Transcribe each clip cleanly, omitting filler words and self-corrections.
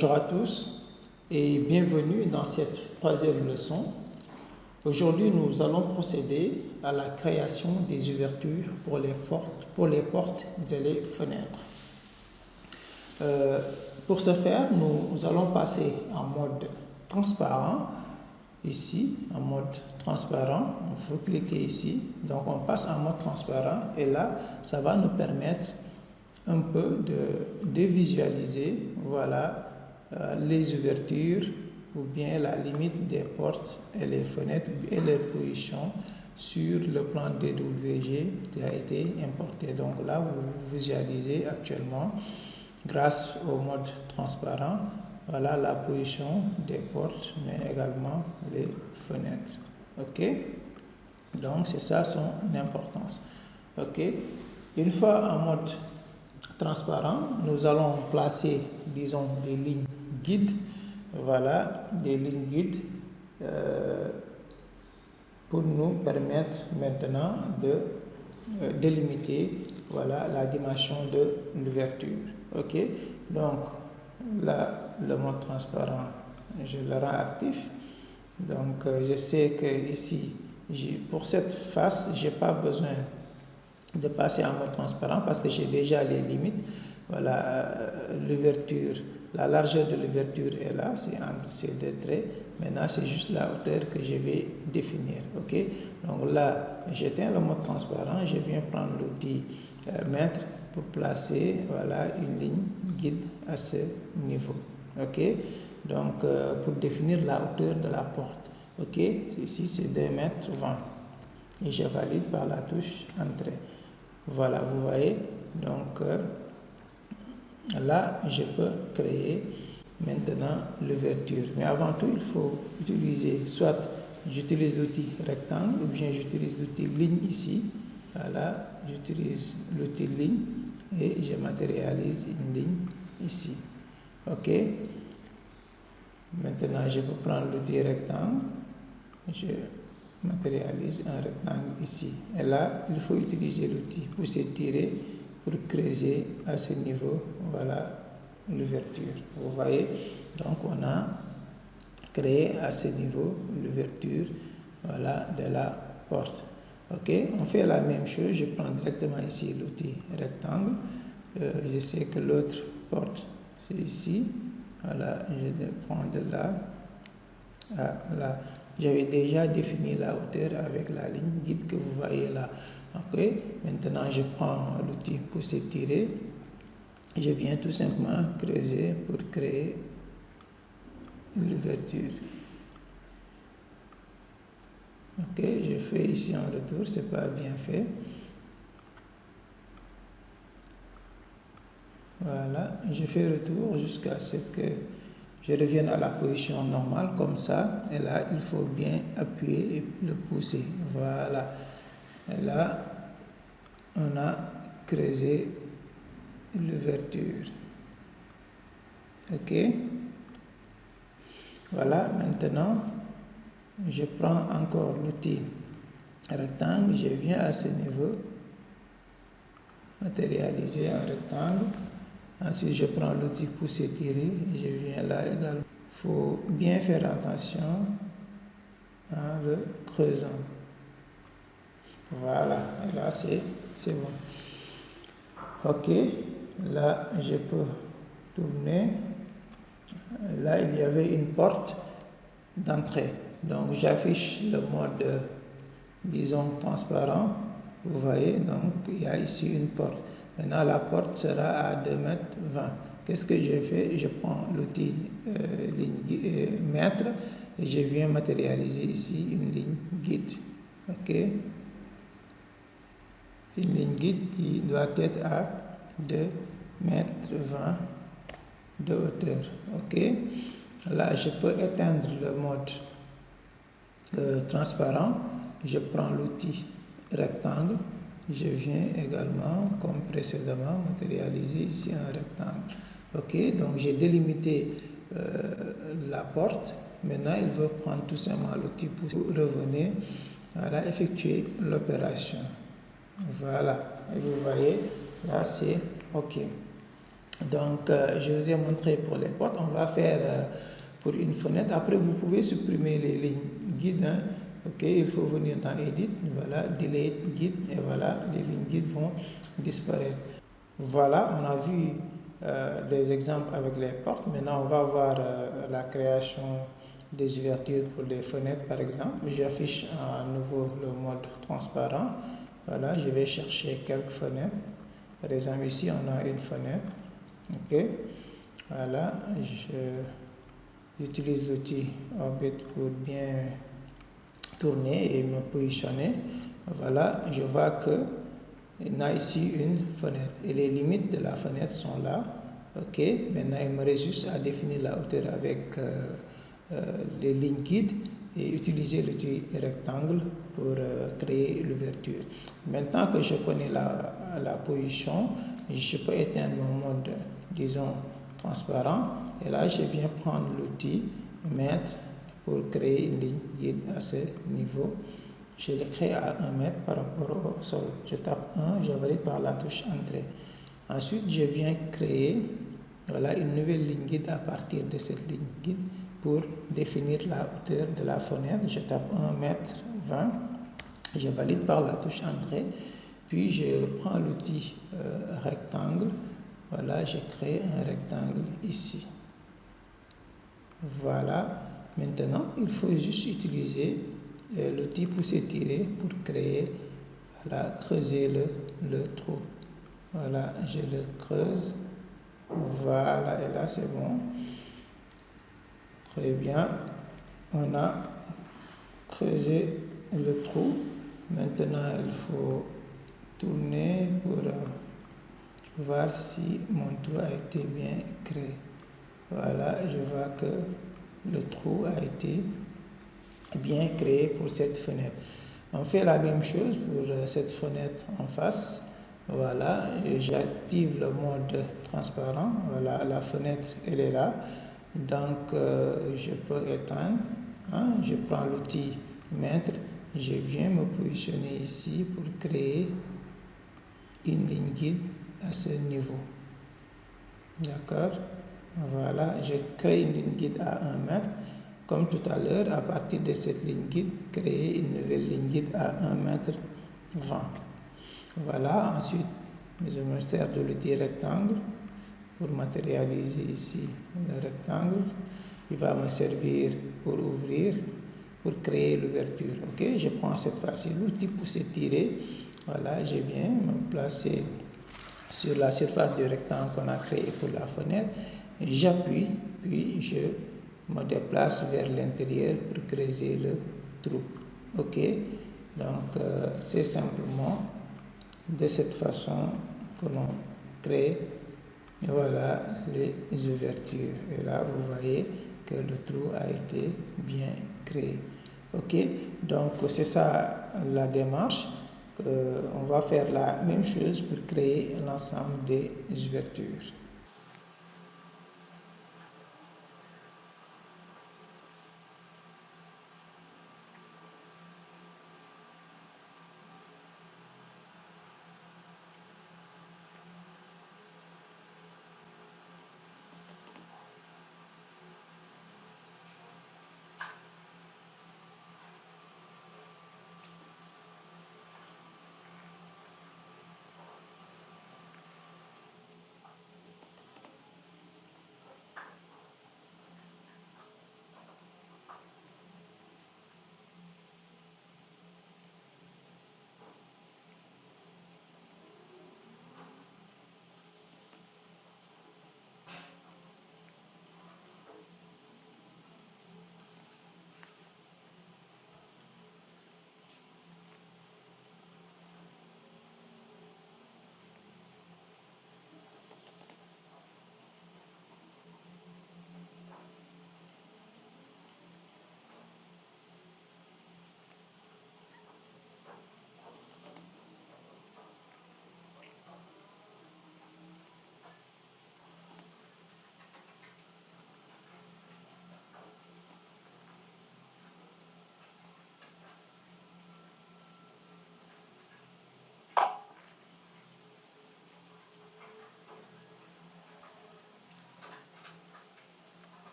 Bonjour à tous et bienvenue dans cette troisième leçon. Aujourd'hui, nous allons procéder à la création des ouvertures pour les portes et les fenêtres. Pour ce faire, nous allons passer en mode transparent. Ici, en mode transparent, il faut cliquer ici. Donc, on passe en mode transparent et là, ça va nous permettre un peu de visualiser, voilà, les ouvertures ou bien la limite des portes et les fenêtres et leur position sur le plan DWG qui a été importé. Donc là, vous visualisez actuellement, grâce au mode transparent, voilà la position des portes, mais également les fenêtres. Ok? Donc c'est ça son importance. Ok? Une fois en mode transparent, nous allons placer, disons, des lignes guides. Voilà, des lignes guides pour nous permettre maintenant de délimiter, voilà, la dimension de l'ouverture. Ok, donc là, le mode transparent, je le rends actif. Donc je sais que ici, pour cette face, j'ai pas besoin de passer en mode transparent parce que j'ai déjà les limites. Voilà, l'ouverture, la largeur de l'ouverture est là, c'est entre ces deux traits. Maintenant, c'est juste la hauteur que je vais définir. Ok, donc là, j'éteins le mode transparent, je viens prendre l'outil mètre pour placer, voilà, une ligne guide à ce niveau. Ok, donc pour définir la hauteur de la porte. Ok, ici c'est 2 mètres 20 et je valide par la touche entrée. Voilà, vous voyez, donc là je peux créer maintenant l'ouverture, mais avant tout il faut utiliser, soit j'utilise l'outil rectangle ou bien j'utilise l'outil ligne ici. Voilà, j'utilise l'outil ligne et je matérialise une ligne ici. Ok, maintenant je peux prendre l'outil rectangle, je matérialise un rectangle ici, et là il faut utiliser l'outil pousser-tirer pour creuser à ce niveau, voilà l'ouverture. Vous voyez, donc on a créé à ce niveau l'ouverture, voilà, de la porte. Ok, on fait la même chose, je prends directement ici l'outil rectangle, je sais que l'autre porte c'est ici, voilà, je prends de là à là. J'avais déjà défini la hauteur avec la ligne guide que vous voyez là. Ok, maintenant je prends l'outil pousser-tirer, je viens tout simplement creuser pour créer l'ouverture. Ok, je fais ici un retour, c'est pas bien fait. Voilà, je fais retour jusqu'à ce que je revienne à la position normale comme ça, et là il faut bien appuyer et le pousser. Voilà, et là on a creusé l'ouverture. Ok, voilà, maintenant je prends encore l'outil rectangle, je viens à ce niveau, matérialiser un rectangle. Ensuite je prends l'outil pousser tirer, je viens là également. Il faut bien faire attention en le creusant. Voilà, et là c'est bon. Ok, là je peux tourner. Là il y avait une porte d'entrée, donc j'affiche le mode, disons, transparent. Vous voyez, donc il y a ici une porte. Maintenant la porte sera à 2 mètres 20. Qu'est-ce que je fais? Je prends l'outil mètre et je viens matérialiser ici une ligne guide. Ok, une ligne guide qui doit être à 2 mètres 20 de hauteur. Ok, là je peux éteindre le mode transparent, je prends l'outil rectangle, je viens également comme précédemment matérialiser ici un rectangle. Ok, donc j'ai délimité la porte. Maintenant il veut prendre tout simplement l'outil pour revenir, voilà, effectuer l'opération. Voilà, et vous voyez là c'est ok. Donc, je vous ai montré pour les portes. On va faire pour une fenêtre. Après, vous pouvez supprimer les lignes guides. Hein. Ok, il faut venir dans Edit. Voilà, Delete guide. Et voilà, les lignes guides vont disparaître. Voilà, on a vu des exemples avec les portes. Maintenant, on va voir la création des ouvertures pour les fenêtres, par exemple. J'affiche à nouveau le mode transparent. Voilà, je vais chercher quelques fenêtres. Par exemple, ici, on a une fenêtre. Ok, voilà, j'utilise l'outil Orbit pour bien tourner et me positionner. Voilà, je vois que il y a ici une fenêtre et les limites de la fenêtre sont là. Ok, maintenant il me reste juste à définir la hauteur avec les lignes guides et utiliser l'outil rectangle pour créer l'ouverture. Maintenant que je connais la position, je peux éteindre mon mode, disons, transparent. Et là, je viens prendre l'outil mettre pour créer une ligne guide à ce niveau. Je le crée à 1 mètre par rapport au sol. Je tape 1, je valide par la touche Entrée. Ensuite, je viens créer voilà, une nouvelle ligne guide à partir de cette ligne guide pour définir la hauteur de la fenêtre. Je tape 1 mètre 20. Je valide par la touche Entrée. Puis, je prends l'outil rectangle. Voilà, je crée un rectangle ici. Voilà. Maintenant, il faut juste utiliser l'outil pousser-tirer pour créer, voilà, creuser le trou. Voilà, je le creuse. Voilà, et là c'est bon. Très bien. On a creusé le trou. Maintenant, il faut tourner pour voir si mon trou a été bien créé. Voilà, je vois que le trou a été bien créé pour cette fenêtre. On fait la même chose pour cette fenêtre en face. Voilà, j'active le mode transparent. Voilà, la fenêtre, elle est là. Donc, je peux éteindre. Hein, je prends l'outil mettre. Je viens me positionner ici pour créer une ligne guide à ce niveau. D'accord? Voilà, je crée une ligne guide à 1 mètre. Comme tout à l'heure, à partir de cette ligne guide, créer une nouvelle ligne guide à 1 mètre 20. Voilà, ensuite, je me sers de l'outil rectangle pour matérialiser ici le rectangle. Il va me servir pour ouvrir, pour créer l'ouverture. Ok, je prends cette fois-ci l'outil pousser-tirer. Voilà, je viens me placer sur la surface du rectangle qu'on a créé pour la fenêtre. J'appuie, puis je me déplace vers l'intérieur pour creuser le trou. Ok, donc c'est simplement de cette façon que l'on crée, voilà, les ouvertures. Et là, vous voyez que le trou a été bien créé. Ok, donc c'est ça la démarche. On va faire la même chose pour créer l'ensemble des ouvertures.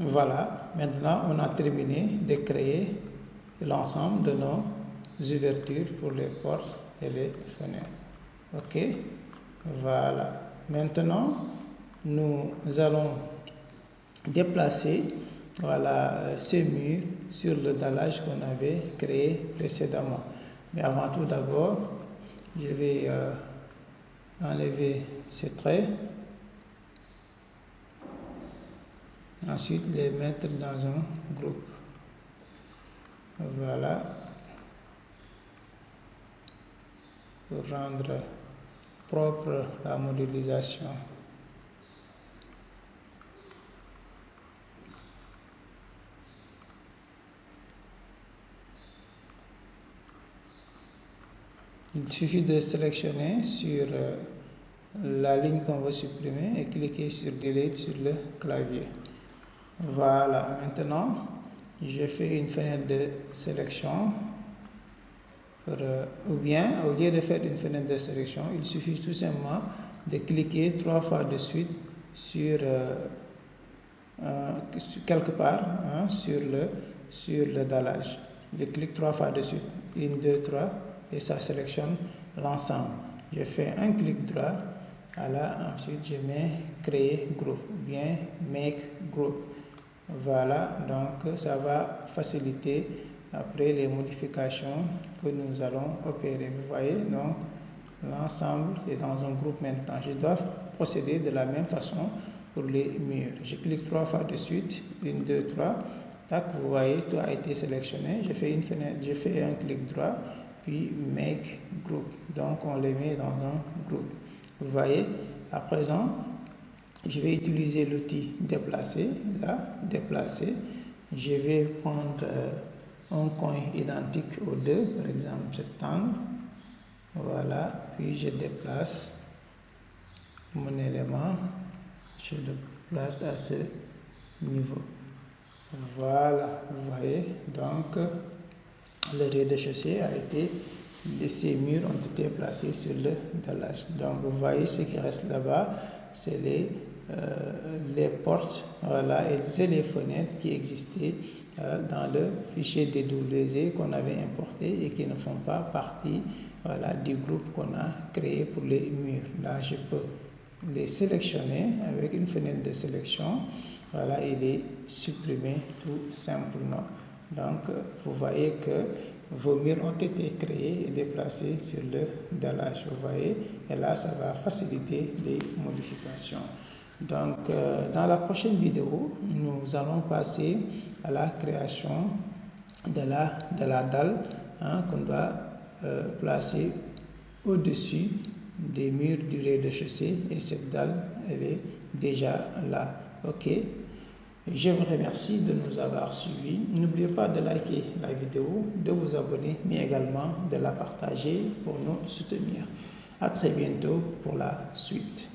Voilà, maintenant on a terminé de créer l'ensemble de nos ouvertures pour les portes et les fenêtres. Ok, voilà. Maintenant, nous allons déplacer ces murs sur le dallage qu'on avait créé précédemment. Mais avant tout d'abord, je vais enlever ces traits. Ensuite, les mettre dans un groupe. Voilà. Pour rendre propre la modélisation. Il suffit de sélectionner sur la ligne qu'on veut supprimer et cliquer sur Delete sur le clavier. Voilà, maintenant je fais une fenêtre de sélection. Ou bien, au lieu de faire une fenêtre de sélection, il suffit tout simplement de cliquer 3 fois de suite sur quelque part sur le dallage. Je clique 3 fois de suite, 1, 2, 3, et ça sélectionne l'ensemble. Je fais un clic droit, ensuite je mets créer groupe, ou bien make group. Voilà, donc ça va faciliter après les modifications que nous allons opérer. Vous voyez, donc l'ensemble est dans un groupe maintenant. Je dois procéder de la même façon pour les murs. Je clique 3 fois de suite, 1, 2, 3. Tac, vous voyez, tout a été sélectionné. Je fais une fenêtre, je fais un clic droit, puis make group. Donc on les met dans un groupe. Vous voyez, à présent, je vais utiliser l'outil déplacer. Là, déplacer. Je vais prendre un coin identique aux deux, par exemple cet angle. Voilà, puis je déplace mon élément, je le place à ce niveau. Voilà, vous voyez, donc le rez-de-chaussée a été, ces murs ont été placés sur le dallage. Donc vous voyez ce qui reste là-bas, c'est les portes, voilà, et c'est les fenêtres qui existaient dans le fichier DWZ qu'on avait importé et qui ne font pas partie, voilà, du groupe qu'on a créé pour les murs. Là, je peux les sélectionner avec une fenêtre de sélection, voilà, et les supprimer tout simplement. Donc, vous voyez que vos murs ont été créés et déplacés sur le dallage, vous voyez, et là, ça va faciliter les modifications. Donc, dans la prochaine vidéo, nous allons passer à la création de la dalle qu'on doit placer au-dessus des murs du rez-de-chaussée, et cette dalle, elle est déjà là. Ok, je vous remercie de nous avoir suivis. N'oubliez pas de liker la vidéo, de vous abonner, mais également de la partager pour nous soutenir. À très bientôt pour la suite.